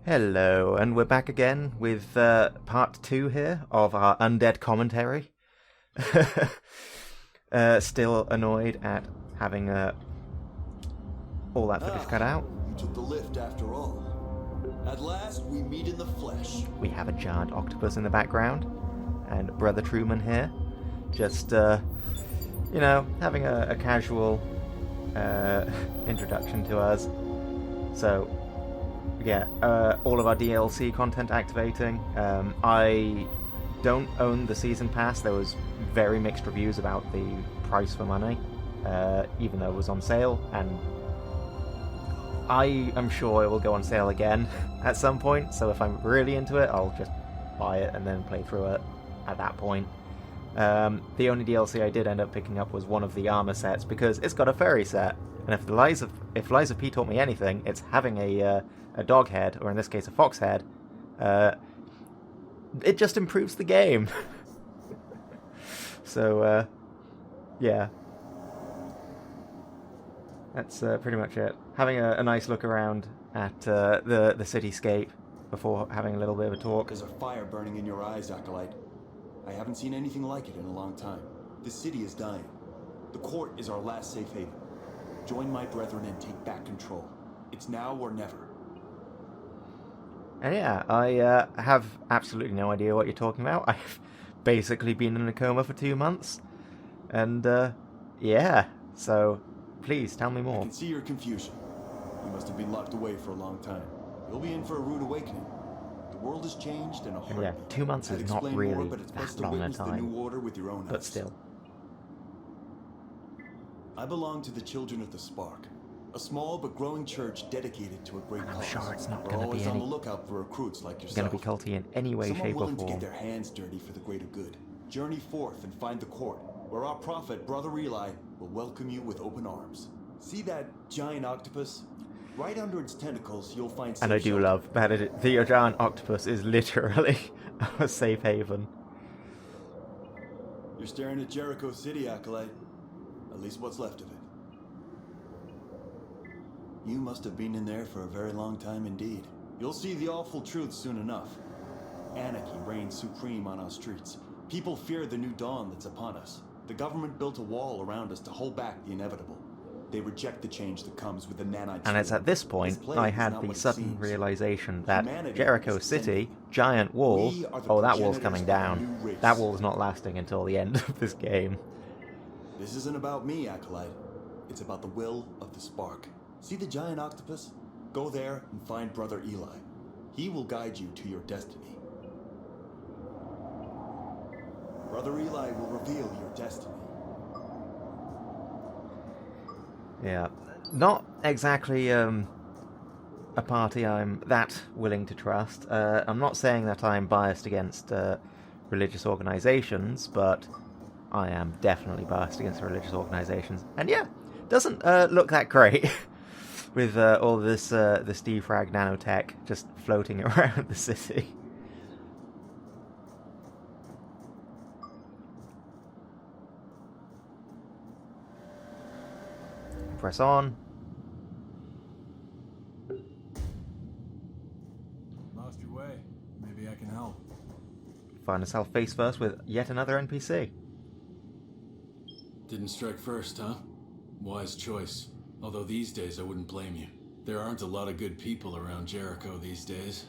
Hello, and we're back again with part 2 here of our Undead Commentary. Still annoyed at having all that footage cut out. You took the lift after all. At last, we meet in the flesh. We have a giant octopus in the background, and Brother Truman here, just, having a casual introduction to us. So, yeah, all of our DLC content activating. I don't own the season pass. There was very mixed reviews about the price for money, even though it was on sale, and I am sure it will go on sale again at some point, so if I'm really into it, I'll just buy it and then play through it at that point. The only DLC I did end up picking up was one of the armor sets, because it's got a fairy set, and if Lies of P taught me anything, it's having a dog head, or in this case a fox head, it just improves the game. So, yeah. That's pretty much it. Having a nice look around at the cityscape before having a little bit of a talk. There's a fire burning in your eyes, Acolyte. I haven't seen anything like it in a long time. The city is dying. The court is our last safe haven. Join my brethren and take back control. It's now or never. And yeah, I have absolutely no idea what you're talking about. I've basically been in a coma for 2 months. And, yeah, so please tell me more. I can see your confusion. You must have been locked away for a long time. You'll be in for a rude awakening. The world has changed in a heartbeat. Yeah, 2 months is not really that long a time, the new order with your own but eyes. still. I belong to the Children of the Spark, a small but growing church dedicated to a great cause. I'm sure it's not We're going to always be on the lookout for recruits like yourself. going to be culty in any way, Someone shape, or willing to form. get their hands dirty for the greater good. Journey forth and find the court, where our prophet, Brother Eli, will welcome you with open arms. See that giant octopus? Right under its tentacles, you'll find safe And I do shelter. love that the giant octopus is literally a safe haven. You're staring at Jericho City, Acolyte. At least what's left of it. You must have been in there for a very long time indeed. You'll see the awful truth soon enough. Anarchy reigns supreme on our streets. People fear the new dawn that's upon us. The government built a wall around us to hold back the inevitable. They reject the change that comes with the nanite. And it's at this point I had the sudden realization that Jericho City, giant wall, oh, that wall's coming down. That wall's not lasting until the end of this game. This isn't about me, Acolyte. It's about the will of the Spark. See the giant octopus? Go there and find Brother Eli. He will guide you to your destiny. Brother Eli will reveal your destiny. Yeah, not exactly a party I'm that willing to trust. I'm not saying that I'm biased against religious organizations, but I am definitely biased against religious organizations. And yeah, doesn't look that great with all this defrag nanotech just floating around the city. Press on. Lost your way. Maybe I can help. Find yourself face first with yet another NPC. Didn't strike first, huh? Wise choice. Although these days I wouldn't blame you. There aren't a lot of good people around Jericho these days.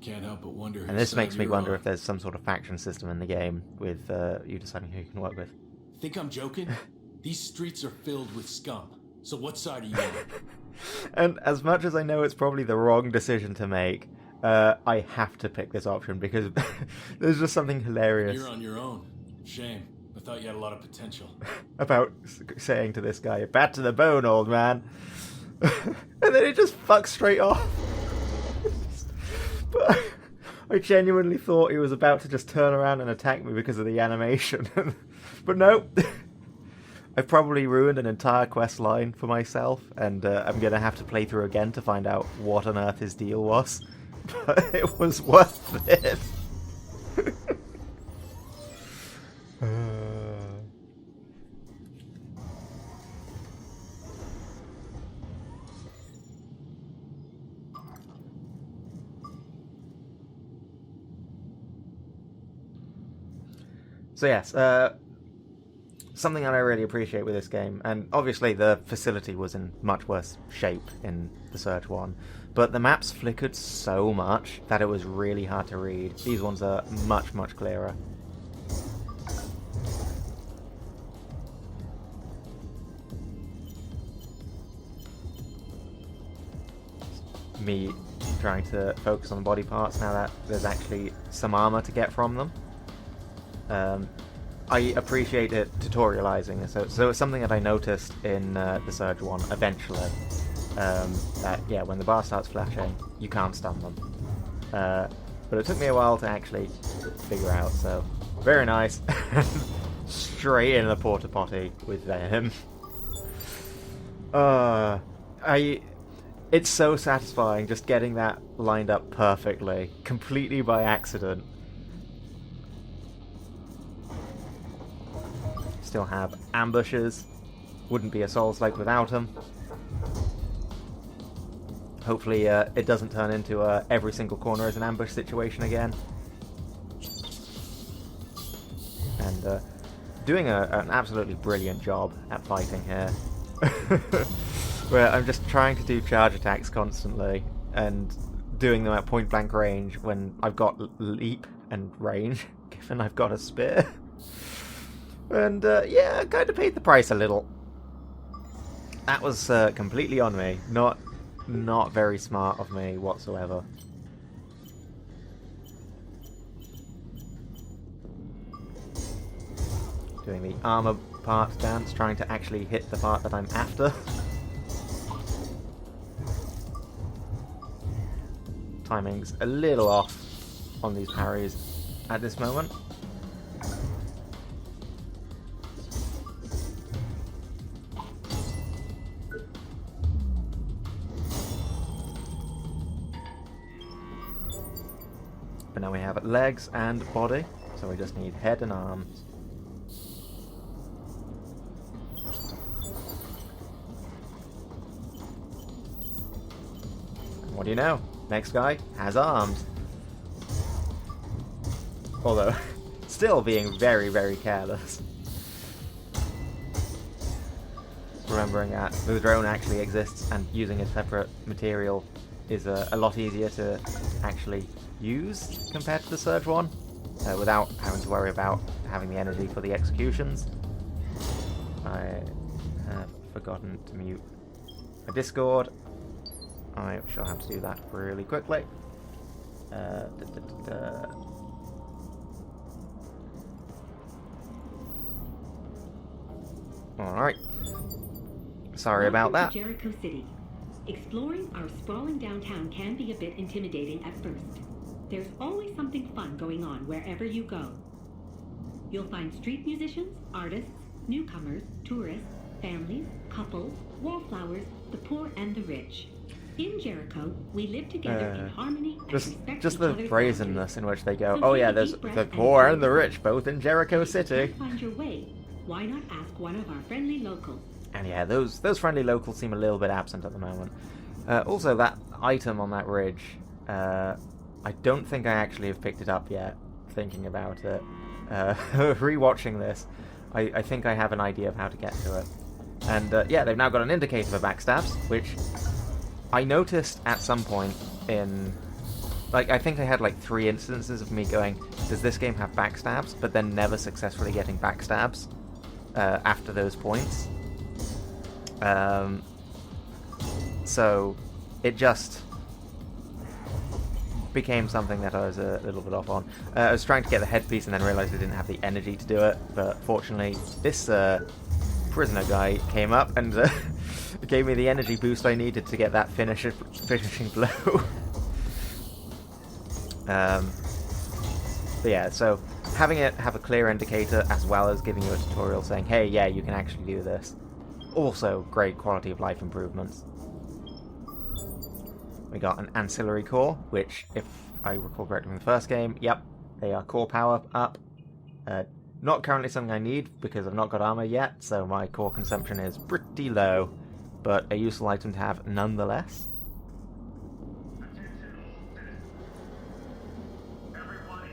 Can't help but wonder. And this makes me wonder if there's some sort of faction system in the game with you deciding who you can work with. Think I'm joking? These streets are filled with scum. So what side are you on? And as much as I know it's probably the wrong decision to make, I have to pick this option because there's just something hilarious. You're on your own. Shame. I thought you had a lot of potential. About saying to this guy, "Bat to the bone, old man." And then it just fucks straight off. But I genuinely thought he was about to just turn around and attack me because of the animation. But no. I've probably ruined an entire quest line for myself, and I'm going to have to play through again to find out what on earth his deal was. But it was worth it. So yes, something that I really appreciate with this game, and obviously the facility was in much worse shape in the Surge one, but the maps flickered so much that it was really hard to read. These ones are much, much clearer. Me trying to focus on the body parts now that there's actually some armor to get from them. I appreciate it tutorializing, so it's something that I noticed in the Surge one eventually, that yeah, when the bar starts flashing, you can't stun them. But it took me a while to actually figure out, so very nice. Straight in the porta potty with him. It's so satisfying just getting that lined up perfectly, completely by accident. Still have ambushes. Wouldn't be a Souls-like without them. Hopefully it doesn't turn into every single corner as an ambush situation again. And doing an absolutely brilliant job at fighting here. Where I'm just trying to do charge attacks constantly and doing them at point blank range when I've got leap and range, given I've got a spear. And yeah, I kind of paid the price a little. That was completely on me. Not very smart of me whatsoever. Doing the armor part dance, trying to actually hit the part that I'm after. Timing's a little off on these parries at this moment. But now we have legs and body, so we just need head and arms. And what do you know? Next guy has arms. Although, still being very, very careless. Remembering that the drone actually exists and using a separate material is a lot easier to actually use compared to the Surge one, without having to worry about having the energy for the executions. I have forgotten to mute my Discord. I shall have to do that really quickly. Alright. Sorry about that. Jericho City. Exploring our sprawling downtown can be a bit intimidating at first. There's always something fun going on wherever you go. You'll find street musicians, artists, newcomers, tourists, families, couples, wallflowers, the poor and the rich. In Jericho, we live together in harmony and respect just each the other's brazenness boundaries. in which they go, So oh take yeah, a there's deep breath the and poor enjoy and the the rich, ride. both in Jericho If you City. can't find your way, why not ask one of our friendly locals? And yeah, those friendly locals seem a little bit absent at the moment. Also, that item on that ridge, I don't think I actually have picked it up yet, thinking about it. Rewatching this, I think I have an idea of how to get to it. And yeah, they've now got an indicator for backstabs, which I noticed at some point in... Like, I think I had like 3 instances of me going, does this game have backstabs? But then never successfully getting backstabs after those points. So it just became something that I was a little bit off on. I was trying to get the headpiece and then realised I didn't have the energy to do it, but fortunately this prisoner guy came up and gave me the energy boost I needed to get that finishing blow. But yeah, so having it have a clear indicator as well as giving you a tutorial saying, hey, yeah, you can actually do this. Also, great quality of life improvements. We got an ancillary core, which, if I recall correctly from the first game, yep, they are core power up. Not currently something I need because I've not got armor yet, so my core consumption is pretty low, but a useful item to have nonetheless.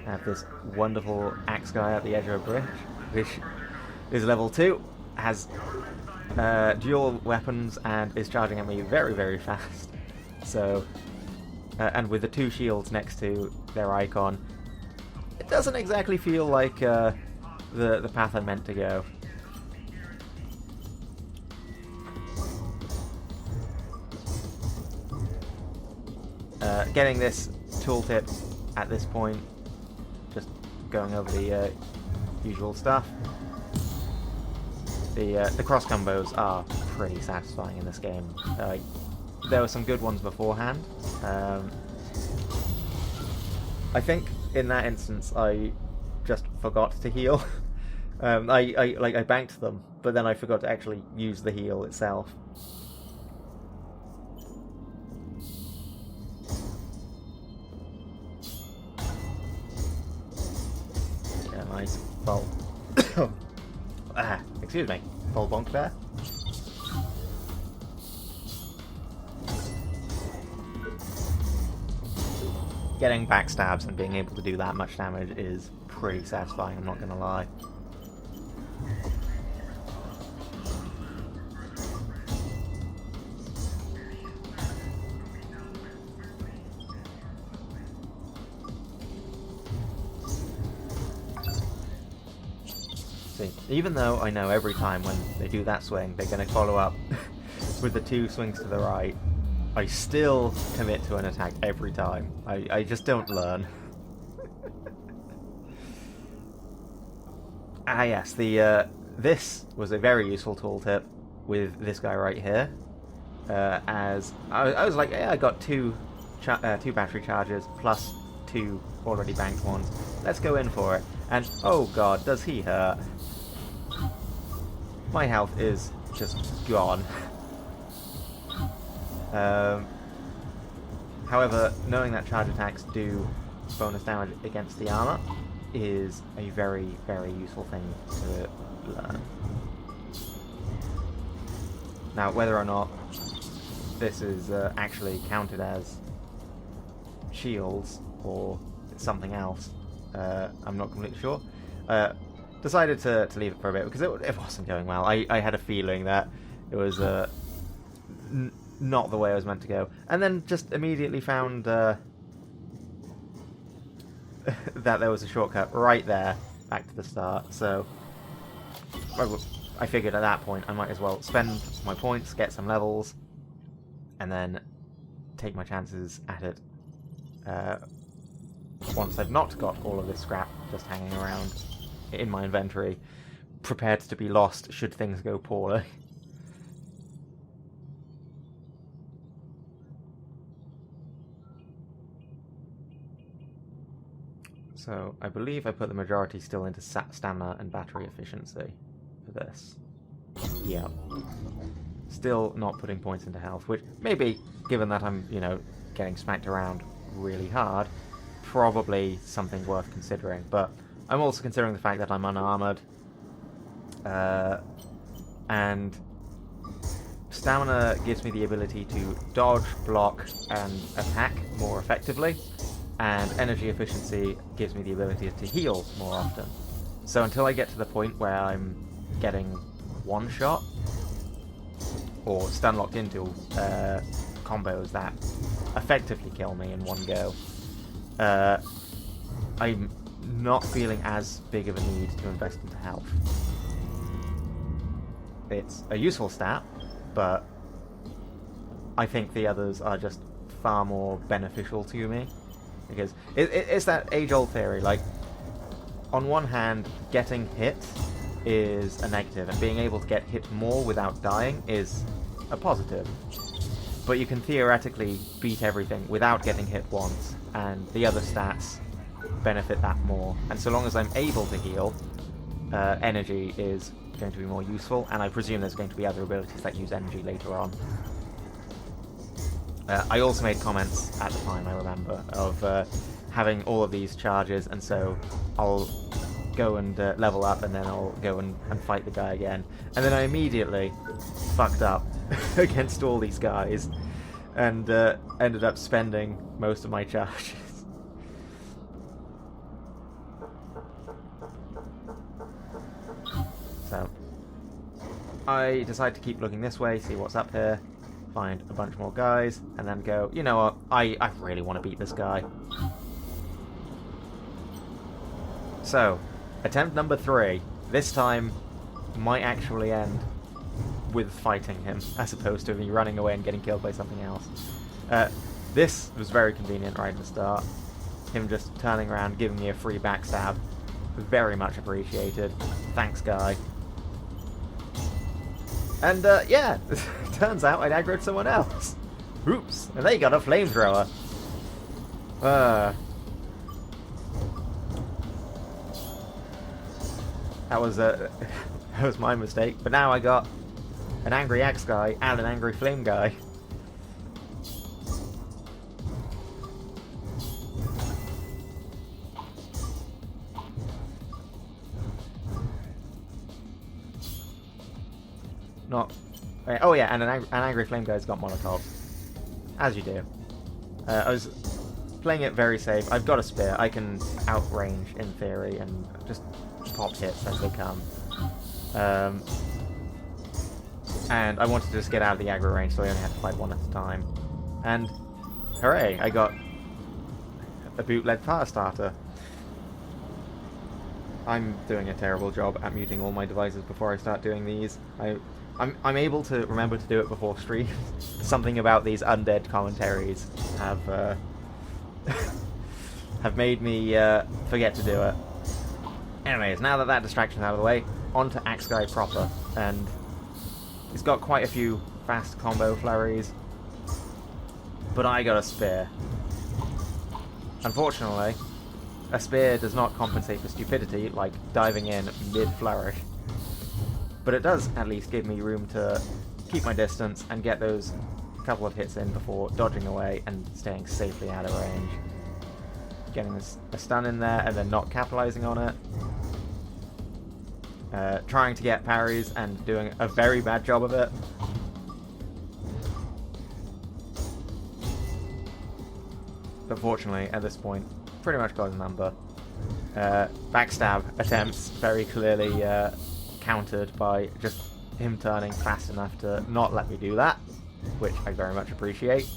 have this wonderful axe guy at the edge of a bridge, which is level 2, has dual weapons, and is charging at me very, very fast. So, and with the 2 shields next to their icon, it doesn't exactly feel like the path I meant to go. Getting this tooltip at this point, just going over the usual stuff. The cross combos are pretty satisfying in this game. There were some good ones beforehand. I think in that instance I just forgot to heal. I banked them, but then I forgot to actually use the heal itself. Yeah, nice. Full. Excuse me. Full bonk there. Getting backstabs and being able to do that much damage is pretty satisfying, I'm not gonna lie. See, even though I know every time when they do that swing, they're gonna follow up with the 2 swings to the right, I still commit to an attack every time. I just don't learn. Yes, this was a very useful tooltip with this guy right here. As I was like, yeah, I got 2 battery charges plus 2 already banked ones. Let's go in for it. And oh god, does he hurt? My health is just gone. However, knowing that charge attacks do bonus damage against the armor is a very, very useful thing to learn. Now, whether or not this is actually counted as shields or something else, I'm not completely sure. Decided to leave it for a bit because it wasn't going well. I had a feeling that it was not the way I was meant to go, and then just immediately found that there was a shortcut right there back to the start. So I figured at that point I might as well spend my points, get some levels, and then take my chances at it once I've not got all of this scrap just hanging around in my inventory, prepared to be lost should things go poorly. So I believe I put the majority still into stamina and battery efficiency for this. Yeah. Still not putting points into health, which maybe, given that I'm, getting smacked around really hard, probably something worth considering. But I'm also considering the fact that I'm unarmored, and stamina gives me the ability to dodge, block, and attack more effectively, and energy efficiency gives me the ability to heal more often. So until I get to the point where I'm getting one shot, or stun locked into combos that effectively kill me in one go, I'm not feeling as big of a need to invest into health. It's a useful stat, but I think the others are just far more beneficial to me, because it's that age-old theory, like, on one hand, getting hit is a negative, and being able to get hit more without dying is a positive. But you can theoretically beat everything without getting hit once, and the other stats benefit that more. And so long as I'm able to heal, energy is going to be more useful, and I presume there's going to be other abilities that use energy later on. I also made comments at the time, I remember, of having all of these charges, and so I'll go and level up, and then I'll go and fight the guy again. And then I immediately fucked up against all these guys, and ended up spending most of my charges. I decide to keep looking this way, see what's up here, find a bunch more guys, and then go, you know what, I really want to beat this guy. So, attempt number 3. This time might actually end with fighting him, as opposed to me running away and getting killed by something else. This was very convenient right at the start. Him just turning around, giving me a free backstab. Very much appreciated. Thanks, guy. And, yeah, turns out I'd aggroed someone else. Oops, and they got a flamethrower. That was, that was my mistake. But now I got an angry axe guy and an angry flame guy. Not... Oh yeah, and an angry flame guy's got Molotov. As you do. I was playing it very safe. I've got a spear. I can outrange, in theory, and just pop hits as they come. And I wanted to just get out of the aggro range, so I only had to fight one at a time. And hooray, I got a bootleg fire starter. I'm doing a terrible job at muting all my devices before I start doing these. I'm able to remember to do it before stream. Something about these undead commentaries have have made me forget to do it. Anyways, now that that distraction's out of the way, on to Axe Guy proper, and he's got quite a few fast combo flurries, but I got a spear. Unfortunately, a spear does not compensate for stupidity, like diving in mid-flourish. But it does at least give me room to keep my distance and get those couple of hits in before dodging away and staying safely out of range. Getting a stun in there and then not capitalizing on it. Trying to get parries and doing a very bad job of it. But fortunately, at this point, pretty much got his number. Backstab attempts very clearly countered by just him turning fast enough to not let me do that, which I very much appreciate.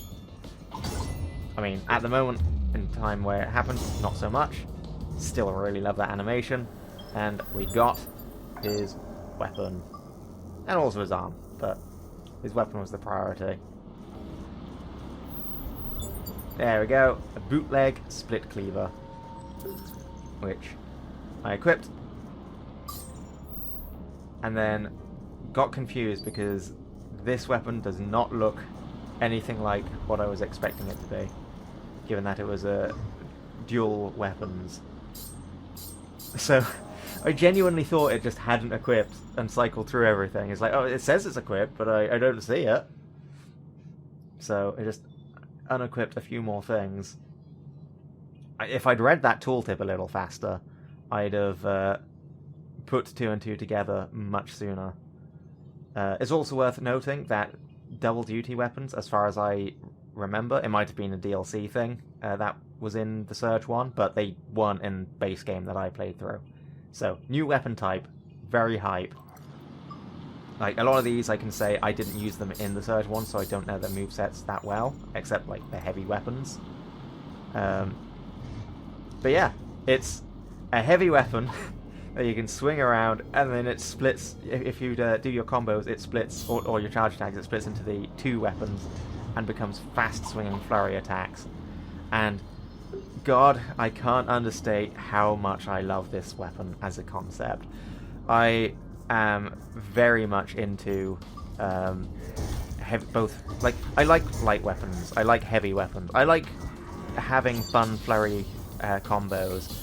I mean, at the moment in time where it happened, not so much. Still really love that animation. And we got his weapon. And also his arm, but his weapon was the priority. There we go, a bootleg split cleaver, which I equipped, and then got confused because this weapon does not look anything like what I was expecting it to be, given that it was a dual weapons. So I genuinely thought it just hadn't equipped and cycled through everything. It's like, oh, it says it's equipped, but I don't see it. So it just unequipped a few more things. If I'd read that tooltip a little faster, I'd have put 2 and 2 together much sooner. It's also worth noting that double duty weapons, as far as I remember, it might have been a DLC thing that was in the Surge one, but they weren't in base game that I played through. So, new weapon type, very hype. Like, a lot of these I can say I didn't use them in the Surge one, so I don't know their movesets that well, except, like, the heavy weapons. But yeah, it's a heavy weapon that you can swing around, and then it splits, if you do your combos, it splits, or your charge attacks, it splits into the 2 weapons, and becomes fast swinging flurry attacks. And God, I can't understate how much I love this weapon as a concept. I am very much into both, like, I like light weapons, I like heavy weapons, I like having fun flurry combos.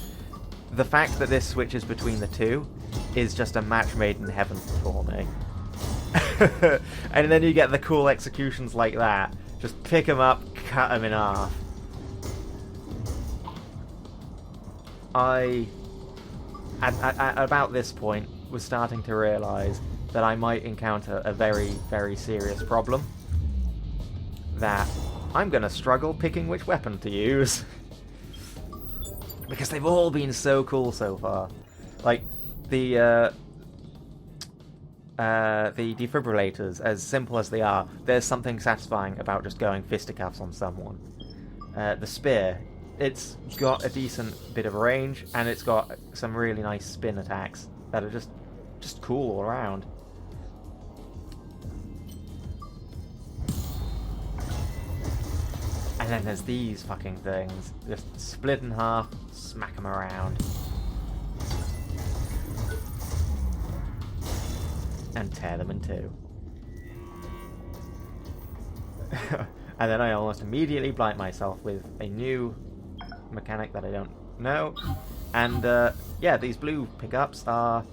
The fact that this switches between the 2 is just a match made in heaven for me. And then you get the cool executions like that. Just pick them up, cut them in half. I, at about this point, was starting to realise that I might encounter a very, very serious problem. That I'm going to struggle picking which weapon to use. Because they've all been so cool so far. Like, the the defibrillators, as simple as they are, there's something satisfying about just going fisticuffs on someone. The spear, it's got a decent bit of range, and it's got some really nice spin attacks that are just cool all around. And then there's these fucking things. Just split in half, smack them around. And tear them in two. And then I almost immediately blind myself with a new mechanic that I don't know. And yeah, these blue pickups are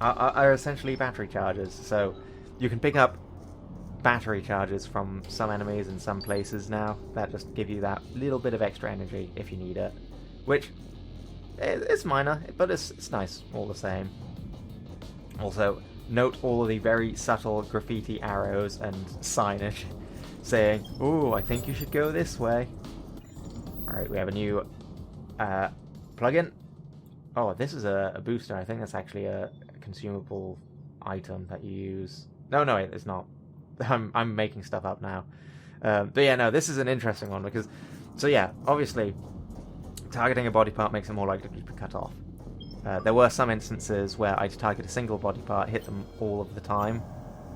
essentially battery chargers. So you can pick up battery charges from some enemies in some places now that just give you that little bit of extra energy if you need it, which it's minor, but it's nice all the same. Also, note all of the very subtle graffiti arrows and signage saying, "Ooh, I think you should go this way." Alright, we have a new plugin. Oh, this is a booster. I think that's actually a consumable item that you use. No, it's not. I'm making stuff up now. But yeah, no, this is an interesting one because, so yeah, obviously, targeting a body part makes it more likely to be cut off. There were some instances where I'd target a single body part, hit them all of the time,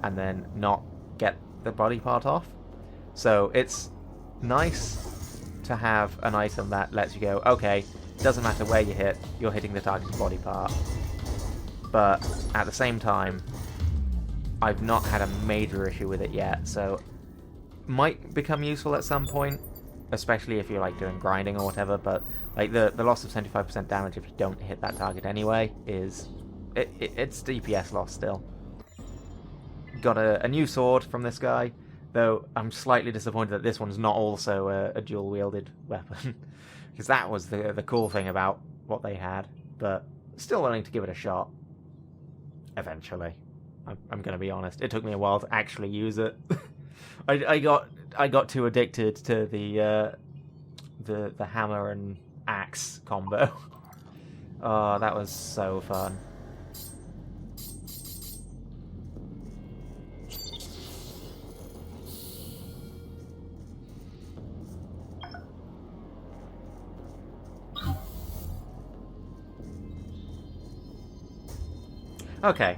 and then not get the body part off. So it's nice to have an item that lets you go, okay, doesn't matter where you hit, you're hitting the targeted body part. But at the same time, I've not had a major issue with it yet, so might become useful at some point, especially if you're like doing grinding or whatever. But like the loss of 75% damage if you don't hit that target anyway is it's DPS loss still. Got a new sword from this guy, though I'm slightly disappointed that this one's not also a dual wielded weapon, because that was the cool thing about what they had. But still willing to give it a shot eventually. I'm going to be honest. It took me a while to actually use it. I got too addicted to the hammer and axe combo. Oh, that was so fun. Okay,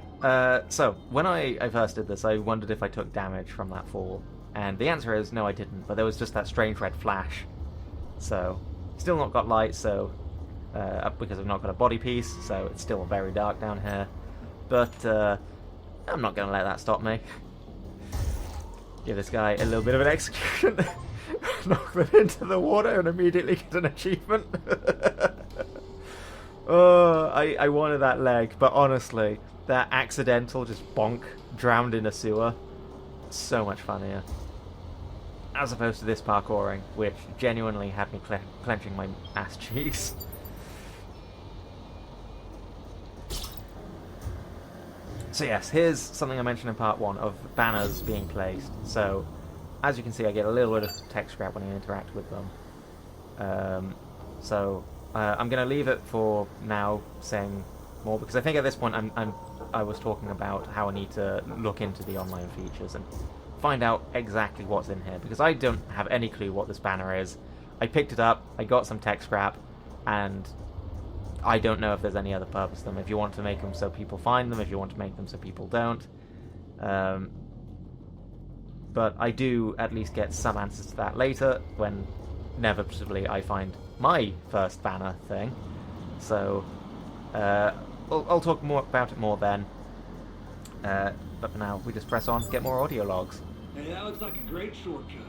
so when I first did this, I wondered if I took damage from that fall, and the answer is no, I didn't, but there was just that strange red flash. So, still not got light, so because I've not got a body piece, so it's still very dark down here, but I'm not going to let that stop me. Give this guy a little bit of an execution, knock them into the water, and immediately get an achievement. Oh, I wanted that leg, but honestly, that accidental just bonk drowned in a sewer, so much funnier. As opposed to this parkouring, which genuinely had me clenching my ass cheeks. So yes, here's something I mentioned in part 1 of banners being placed. So, as you can see, I get a little bit of text scrap when I interact with them. I'm going to leave it for now, saying more, because I think at this point I was talking about how I need to look into the online features and find out exactly what's in here, because I don't have any clue what this banner is. I picked it up, I got some tech scrap, and I don't know if there's any other purpose to them. If you want to make them so people find them, if you want to make them so people don't. But I do at least get some answers to that later, when inevitably I find my first banner thing. So I'll talk more about it more then. But for now, we just press on, get more audio logs. Hey, that looks like a great shortcut.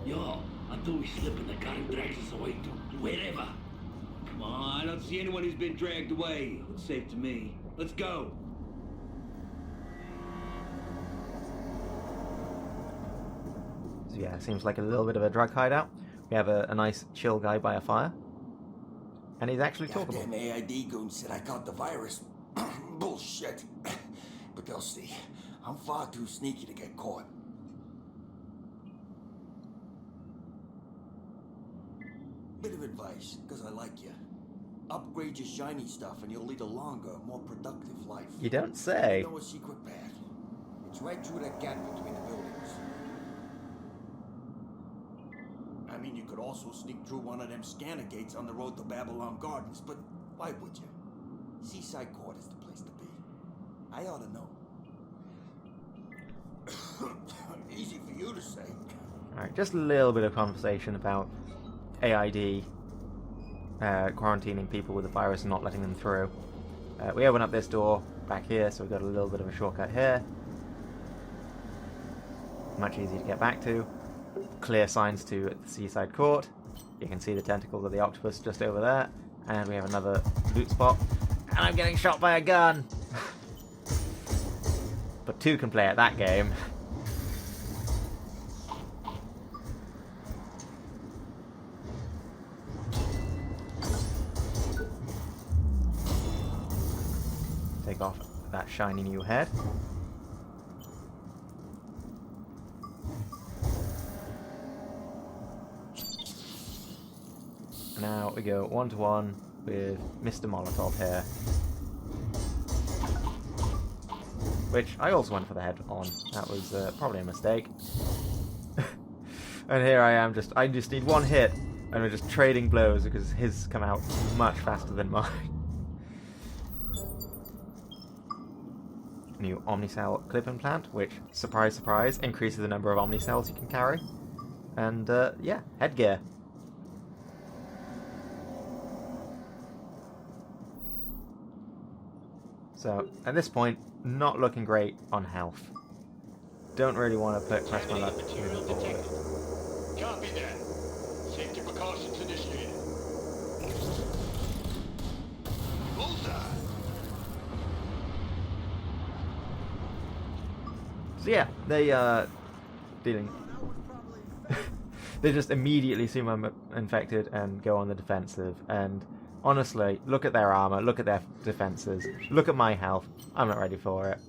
Yo, until we slip and the guy who drags us away to wherever. Come on, I don't see anyone who's been dragged away. Looks safe to me. Let's go. So yeah, seems like a little bit of a drug hideout. We have a nice chill guy by a fire. And he's actually talkable. Goddamn AID goon said I caught the virus. Bullshit. But they'll see. I'm far too sneaky to get caught. Bit of advice, because I like you. Upgrade your shiny stuff and you'll lead a longer, more productive life. You don't say. You know a secret path? It's right through that gap between the buildings. I mean, you could also sneak through one of them scanner gates on the road to Babylon Gardens, but why would you? Seaside Court is the place to be. I ought to know. Easy for you to say. Alright, just a little bit of conversation about AID quarantining people with the virus and not letting them through. We open up this door back here, so we've got a little bit of a shortcut here. Much easier to get back to. Clear signs to the Seaside Court. You can see the tentacles of the octopus just over there. And we have another loot spot. And I'm getting shot by a gun! But two can play at that game. Take off that shiny new head. Now we go 1-to-1 with Mr. Molotov here. Which I also went for the head on. That was probably a mistake. And here I am, I just need one hit, and we're just trading blows because his come out much faster than mine. New Omnicell clip implant, which, surprise surprise, increases the number of Omnicells you can carry. And yeah, headgear. So, at this point, not looking great on health. Don't really want to press my luck moving forward. Copy that. Safety precautions initiated. Bullseye. So yeah, they dealing. They just immediately assume I'm infected and go on the defensive. And honestly, look at their armor, look at their defenses, look at my health. I'm not ready for it.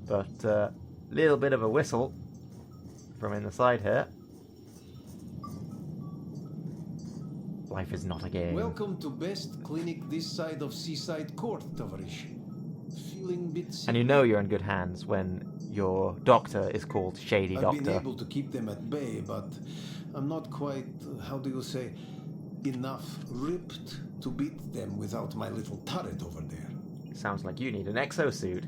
But little bit of a whistle from in the side here. Life is not a game. Welcome to best clinic this side of Seaside Court, Tavarish. Feeling a bit sick. And you know you're in good hands when your doctor is called Shady I've Doctor. been able to keep them at bay, but I'm not quite, how do you say, enough ripped to beat them without my little turret over there. Sounds like you need an exosuit.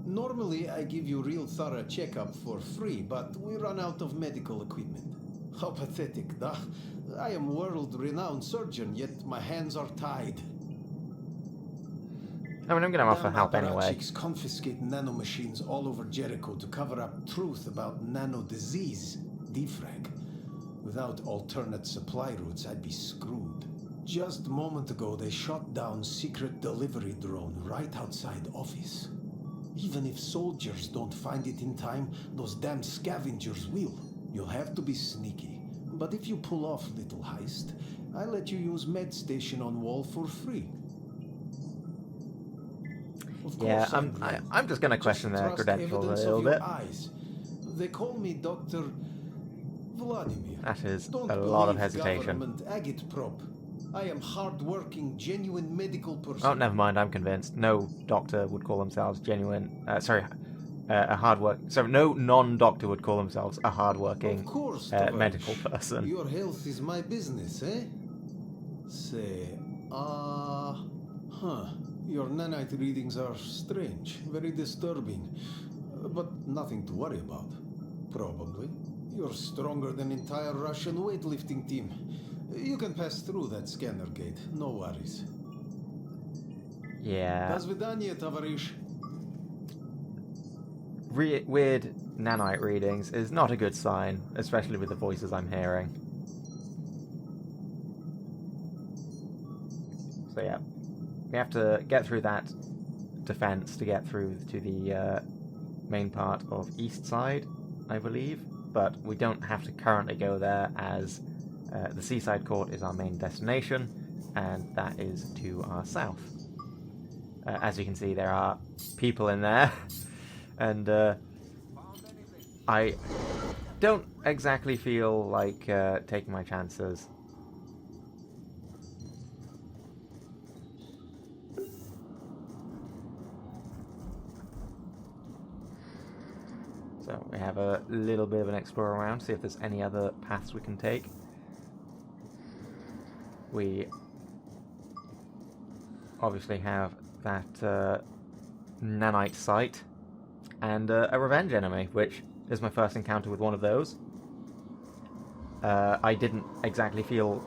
Normally, I give you real thorough checkup for free, but we run out of medical equipment. How pathetic, duh? I am world-renowned surgeon, yet my hands are tied. I mean, I'm going to offer Damn help anyway. apparatchiks confiscate nanomachines all over Jericho to cover up truth about nano-disease, defrag. Without alternate supply routes, I'd be screwed. Just a moment ago, they shot down secret delivery drone right outside office. Even if soldiers don't find it in time, those damn scavengers will. You'll have to be sneaky. But if you pull off little heist, I let you use med station on wall for free. Of Yeah, course I'm just going to question their trust credentials a evidence little of your bit. eyes. They call me Dr. Vladimir. That is Don't a lot of believe hesitation. government agitprop. I am hard-working, genuine medical person. Oh, never mind, I'm convinced. No doctor would call themselves genuine... a hard-work... So no non-doctor would call themselves a hard-working Of course, medical person. Your health is my business, eh? Say, your nanite readings are strange, very disturbing. But nothing to worry about. Probably. You're stronger than entire Russian weightlifting team. You can pass through that scanner gate, no worries. Yeah. До свидания, товарищ. Weird nanite readings is not a good sign, especially with the voices I'm hearing. So yeah, we have to get through that defense to get through to the main part of East Side, I believe. But we don't have to currently go there, as the Seaside Court is our main destination, and that is to our south. As you can see, there are people in there, and I don't exactly feel like taking my chances. have a little bit of an explore around, see if there's any other paths we can take. We obviously have that nanite site and a revenge enemy, which is my first encounter with one of those. I didn't exactly feel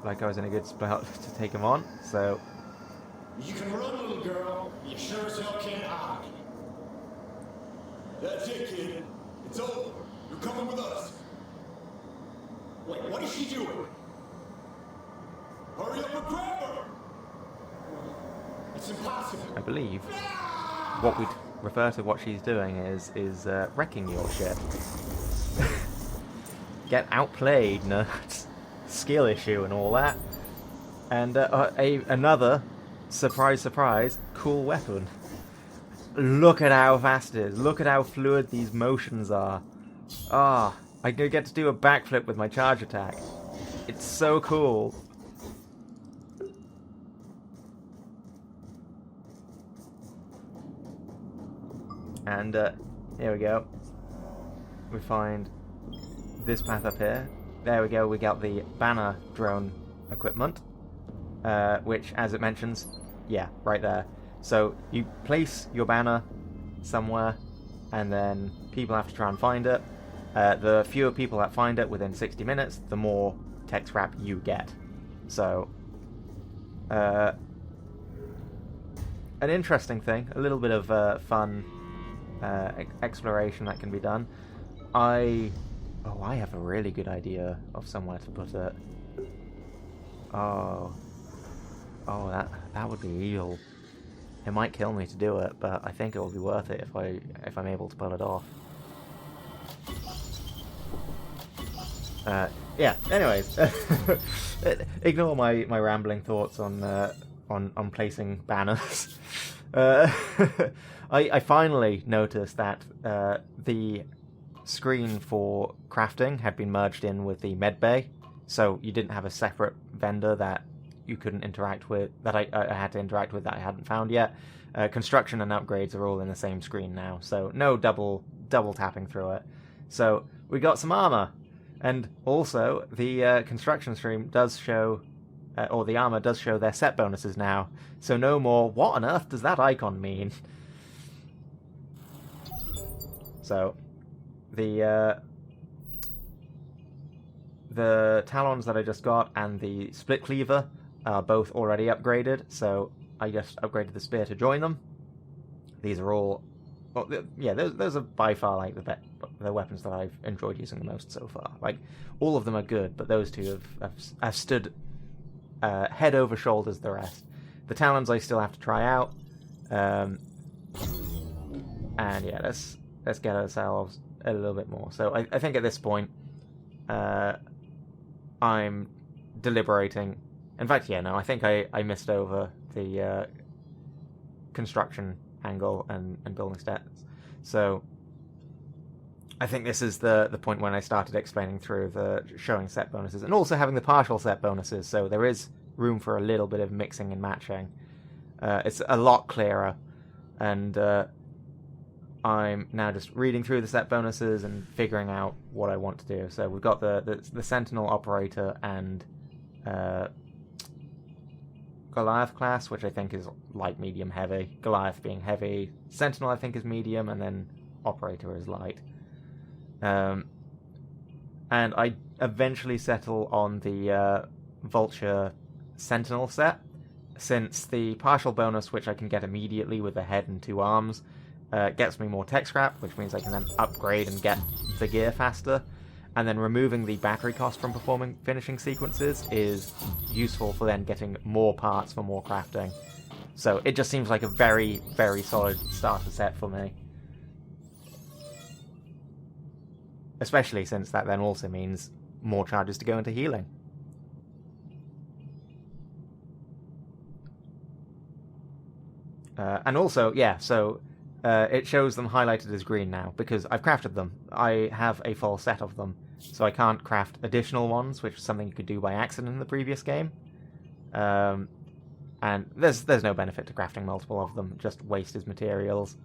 like I was in a good spot to take him on, so... You can run, little girl. You sure as hell can't hide. That's it, kid. It's over. You're coming with us. Wait, what is she doing? Hurry up and grab her! It's impossible. I believe what we'd refer to what she's doing is wrecking your ship. Get outplayed, nerds. Skill issue and all that. And another, surprise, surprise, cool weapon. Look at how fast it is. Look at how fluid these motions are. Ah, I get to do a backflip with my charge attack. It's so cool. And here we go. We find this path up here. There we go, we got the banner drone equipment, which, as it mentions, yeah, right there. So you place your banner somewhere, and then people have to try and find it. The fewer people that find it within 60 minutes, the more tech scrap you get. So, an interesting thing, a little bit of fun exploration that can be done. I have a really good idea of somewhere to put it. Oh, that would be evil. It might kill me to do it, but I think it will be worth it if I'm able to pull it off. Yeah. Anyways, ignore my rambling thoughts on placing banners. I finally noticed that the screen for crafting had been merged in with the med bay, so you didn't have a separate vendor that you couldn't interact with, that I had to interact with that I hadn't found yet. Construction and upgrades are all in the same screen now, so no double tapping through it. So we got some armor, and also the construction stream does show, or the armor does show their set bonuses now. So no more, what on earth does that icon mean? So the talons that I just got and the split cleaver are both already upgraded, so I just upgraded the spear to join them. These are all, well, yeah, those are by far like the weapons that I've enjoyed using the most so far. Like, all of them are good, but those two have stood head over shoulders the rest. The talons I still have to try out, and yeah, let's get ourselves a little bit more. So I think at this point, I'm deliberating. In fact, yeah, no, I think I missed over the construction angle and building stats. So I think this is the point when I started explaining through the showing set bonuses and also having the partial set bonuses. So there is room for a little bit of mixing and matching. It's a lot clearer, and I'm now just reading through the set bonuses and figuring out what I want to do. So we've got the Sentinel Operator and Goliath class, which I think is light, medium, heavy. Goliath being heavy, Sentinel I think is medium, and then Operator is light. And I eventually settle on the Vulture Sentinel set, since the partial bonus, which I can get immediately with a head and 2 arms, gets me more tech scrap, which means I can then upgrade and get the gear faster. And then removing the battery cost from performing finishing sequences is useful for then getting more parts for more crafting. So it just seems like a very, very solid starter set for me. Especially since that then also means more charges to go into healing. And also, yeah, so it shows them highlighted as green now, because I've crafted them. I have a full set of them, so I can't craft additional ones, which is something you could do by accident in the previous game. And there's no benefit to crafting multiple of them, just wasted materials.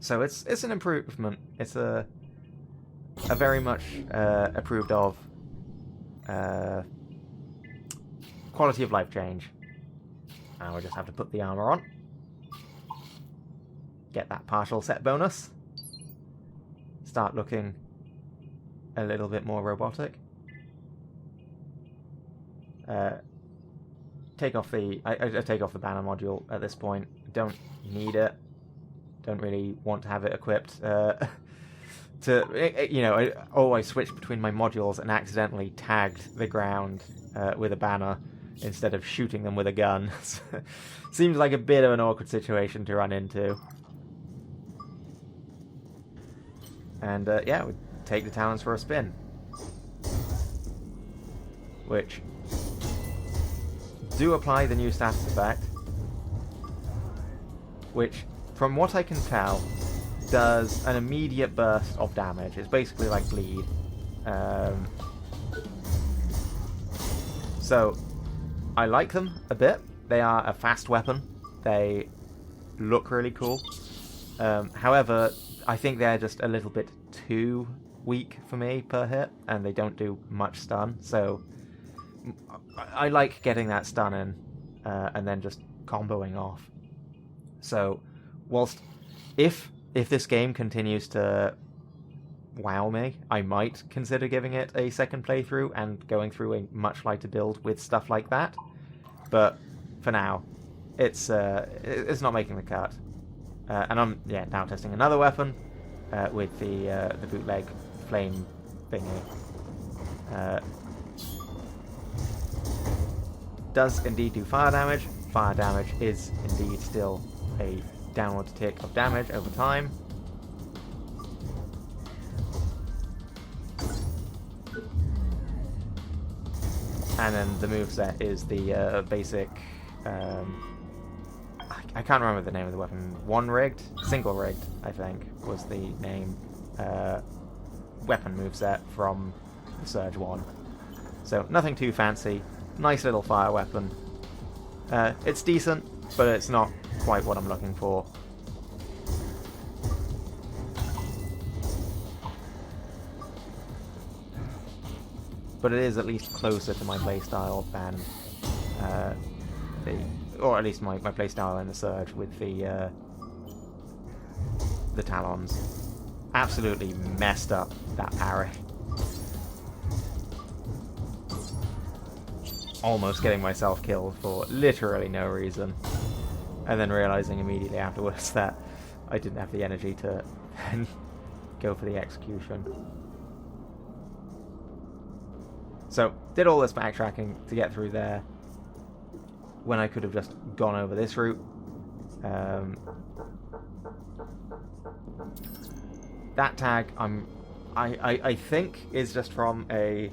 So it's an improvement. It's a very much approved of quality of life change. And we'll just have to put the armor on. Get that partial set bonus. Start looking a little bit more robotic. Take off the I take off the banner module at this point. Don't need it. Don't really want to have it equipped. I switched between my modules and accidentally tagged the ground with a banner instead of shooting them with a gun. Seems like a bit of an awkward situation to run into. And we take the talents for a spin. Which do apply the new status effect. Which, from what I can tell, does an immediate burst of damage. It's basically like bleed. So, I like them a bit. They are a fast weapon. They look really cool. However, I think they're just a little bit too weak for me per hit, and they don't do much stun. So, I like getting that stun in, and then just comboing off. So, whilst if this game continues to wow me, I might consider giving it a second playthrough and going through a much lighter build with stuff like that. But for now, it's not making the cut. And I'm now testing another weapon with the bootleg flame thingy. Does indeed do fire damage. Fire damage is indeed still a downward tick of damage over time. And then the moveset is the basic... I can't remember the name of the weapon. One-rigged? Single-rigged, I think, was the name. Weapon moveset from the Surge 1. So, nothing too fancy. Nice little fire weapon. It's decent, but it's not quite what I'm looking for. But it is at least closer to my playstyle than or at least my playstyle in the Surge with the Talons. Absolutely messed up that parry. Almost getting myself killed for literally no reason. And then realizing immediately afterwards that I didn't have the energy to then go for the execution. So, did all this backtracking to get through there when I could have just gone over this route. That tag, I think, is just from a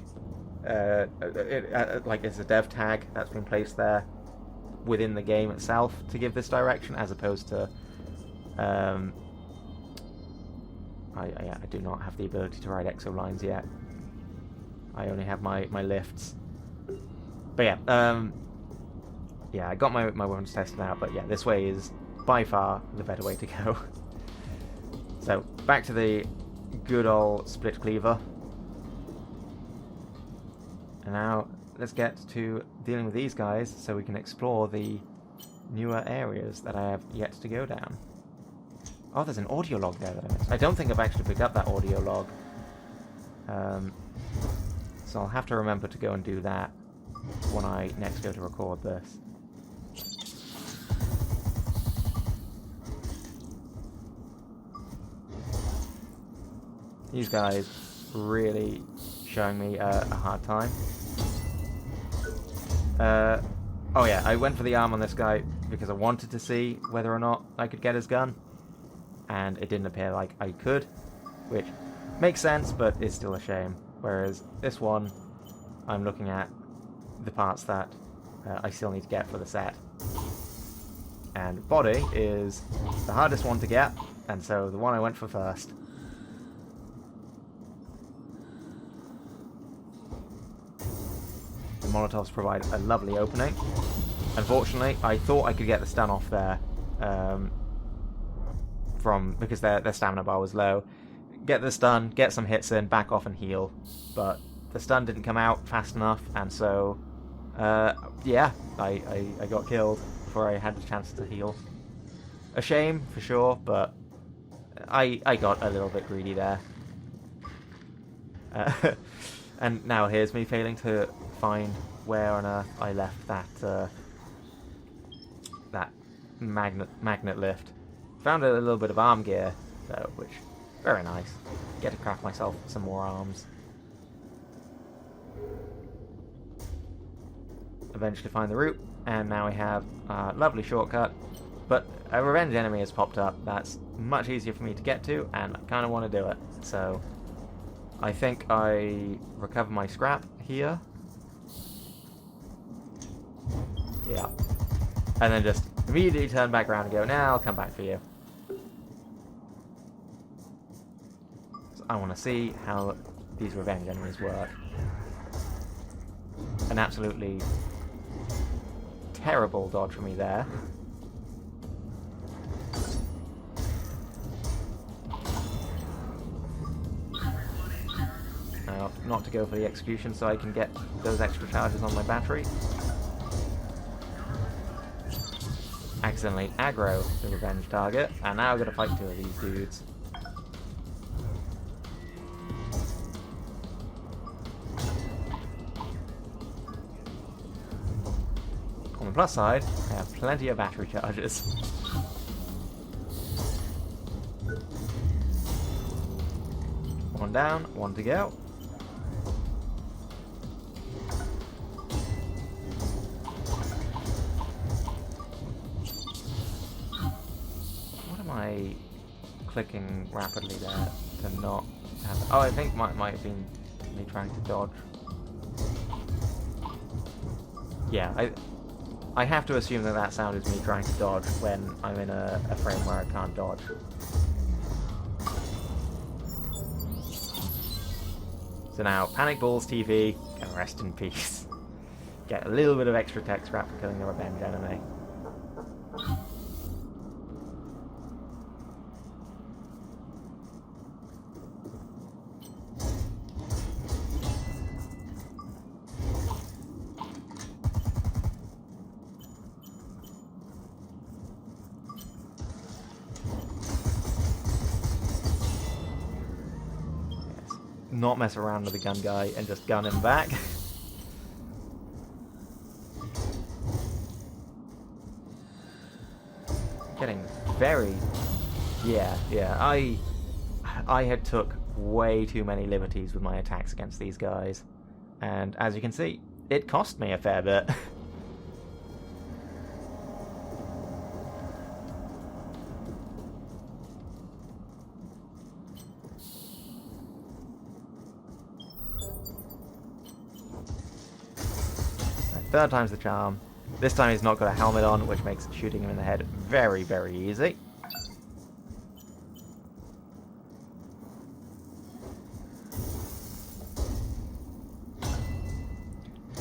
it's a dev tag that's been placed there within the game itself to give this direction, as opposed to I do not have the ability to ride exo lines yet. I only have my lifts. But I got my weapons tested out, but this way is by far the better way to go. So, back to the good old split cleaver. And now, let's get to dealing with these guys so we can explore the newer areas that I have yet to go down. Oh, there's an audio log there that I missed. I don't think I've actually picked up that audio log. So I'll have to remember to go and do that when I next go to record this. These guys really showing me a hard time. I went for the arm on this guy because I wanted to see whether or not I could get his gun. And it didn't appear like I could, which makes sense, but is still a shame. Whereas this one, I'm looking at the parts that I still need to get for the set. And body is the hardest one to get, and so the one I went for first. The Molotovs provide a lovely opening. Unfortunately, I thought I could get the stun off there because their stamina bar was low. Get the stun, get some hits in, back off and heal. But the stun didn't come out fast enough, and so yeah, I got killed before I had the chance to heal. A shame for sure, but I got a little bit greedy there. And now here's me failing to find where on earth I left that that magnet lift. Found a little bit of arm gear though, which very nice. Get to craft myself some more arms. Eventually find the route, and now we have a lovely shortcut. But a revenge enemy has popped up that's much easier for me to get to, and I kind of want to do it. So I think I recover my scrap here. Yeah. And then just immediately turn back around and go, now I'll come back for you. So I want to see how these revenge enemies work. An absolutely terrible dodge for me there. Now, not to go for the execution so I can get those extra charges on my battery. Accidentally aggro the revenge target, and now I've got to fight two of these dudes. On the plus side, I have plenty of battery charges. One down, one to go. What am I clicking rapidly there to not have... Oh, I think might have been me trying to dodge. Yeah, I have to assume that that sound is me trying to dodge when I'm in a frame where I can't dodge. So now, Panic Balls TV can rest in peace. Get a little bit of extra tech scrap for killing the revenge enemy. Not mess around with the gun guy and just gun him back. Getting very... Yeah, I had took way too many liberties with my attacks against these guys. And as you can see, it cost me a fair bit. Third time's the charm. This time he's not got a helmet on, which makes shooting him in the head very, very easy.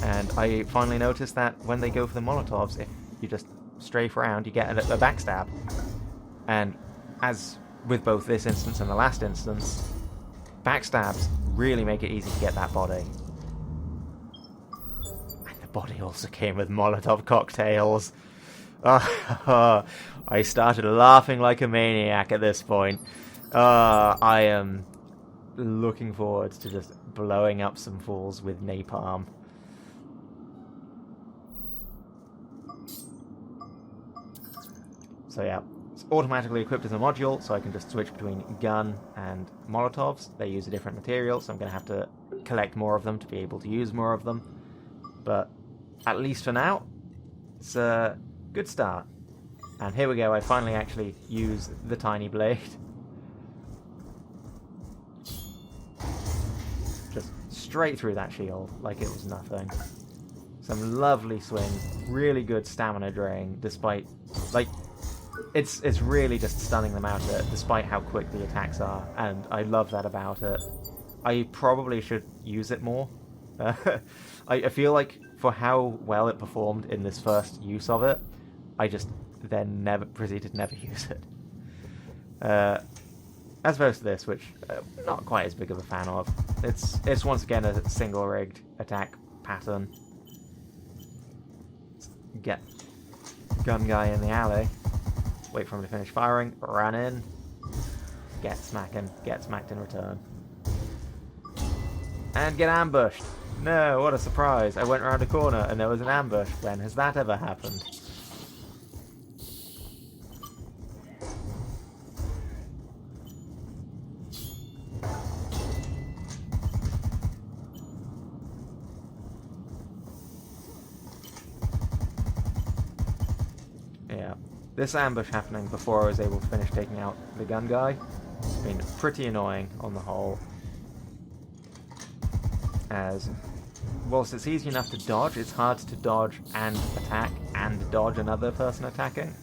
And I finally noticed that when they go for the Molotovs, if you just strafe around, you get a backstab. And as with both this instance and the last instance, backstabs really make it easy to get that body. Body also came with Molotov cocktails. I started laughing like a maniac at this point. I am looking forward to just blowing up some fools with napalm. So yeah, it's automatically equipped as a module, so I can just switch between gun and Molotovs. They use a different material, so I'm going to have to collect more of them to be able to use more of them. But at least for now, it's a good start. And here we go, I finally actually use the tiny blade. Just straight through that shield, like it was nothing. Some lovely swings, really good stamina drain, despite, like, it's really just stunning them out of it, despite how quick the attacks are, and I love that about it. I probably should use it more. I feel like for how well it performed in this first use of it, I just then proceeded to never use it. As opposed to this, which not quite as big of a fan of. It's once again a single rigged attack pattern. Get gun guy in the alley, wait for him to finish firing, run in, get smacked in return. And get ambushed! No, what a surprise! I went around a corner and there was an ambush. When has that ever happened? Yeah, this ambush happening before I was able to finish taking out the gun guy has been pretty annoying on the whole. As, whilst it's easy enough to dodge, it's hard to dodge and attack and dodge another person attacking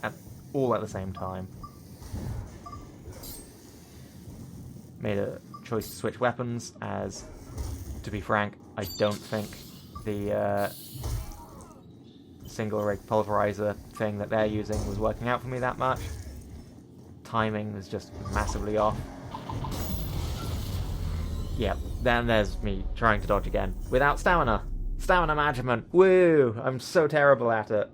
all at the same time. Made a choice to switch weapons, as, to be frank, I don't think the single rig pulverizer thing that they're using was working out for me that much. Timing was just massively off. Yep, then there's me trying to dodge again without stamina. Stamina management, woo! I'm so terrible at it.